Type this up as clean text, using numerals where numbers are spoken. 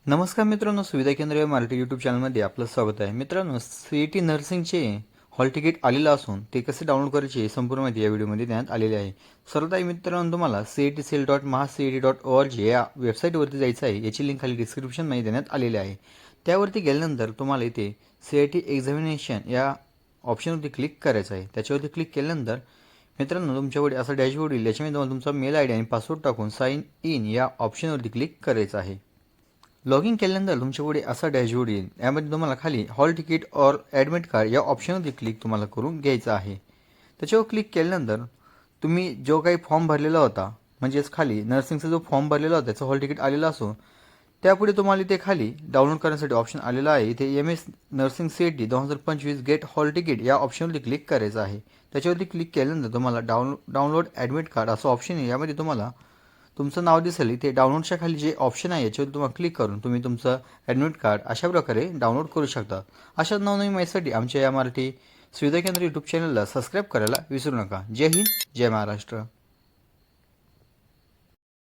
नमस्कार मित्रांनो, सुविधा केंद्र या मराठी यूट्यूब चॅनलमध्ये आपलं स्वागत आहे. मित्रांनो, CET नर्सिंगचे हॉल तिकीट आलेलं असून ते कसे डाउनलोड करायचे हे संपूर्ण माहिती या व्हिडिओमध्ये देण्यात आलेली आहे. सर्वात आधी मित्रांनो, तुम्हाला cetcell.mahacet.org या वेबसाईटवरती जायचं आहे. याची लिंक खाली डिस्क्रिप्शनमध्ये देण्यात आलेली आहे. त्यावरती गेल्यानंतर तुम्हाला इथे CET एक्झामिनेशन या ऑप्शनवरती क्लिक करायचं आहे. त्याच्यावरती क्लिक केल्यानंतर मित्रांनो, तुमच्याकडे असा डॅशबोर्ड येईल. याच्यामध्ये तुम्हाला तुमचा मेल आय डी आणि पासवर्ड टाकून साइन इन या ऑप्शनवरती क्लिक करायचं आहे. लॉग इन केल्यानंतर तुमच्यापुढे असा डॅशबोर्ड येईल. यामध्ये तुम्हाला खाली हॉल तिकीट और ॲडमिट कार्ड या ऑप्शनवरती क्लिक तुम्हाला करून घ्यायचं आहे. त्याच्यावर क्लिक केल्यानंतर तुम्ही जो काही फॉर्म भरलेला होता, म्हणजेच खाली नर्सिंगचा जो फॉर्म भरलेला होता त्याचं हॉल तिकीट आलेलं असून त्यापुढे तुम्हाला इथे खाली डाउनलोड करण्यासाठी ऑप्शन आलेला आहे. इथे MS nursing CET 2025 get hall ticket या ऑप्शनवरती क्लिक करायचं आहे. त्याच्यावरती क्लिक केल्यानंतर तुम्हाला डाउनलोड ॲडमिट कार्ड असं ऑप्शन आहे. यामध्ये तुम्हाला तुमचं नाव दिसेल. इथे डाउनलोडच्या खाली जे ऑप्शन आहे याच्यावर तुम्हाला क्लिक करून तुम्ही तुमचं ॲडमिट कार्ड अशा प्रकारे डाउनलोड करू शकता. अशा नवनवीन माहितीसाठी आमच्या या मराठी सुविधा केंद्र यूट्यूब चॅनलला सबस्क्राईब करायला विसरू नका. जय हिंद, जय महाराष्ट्र.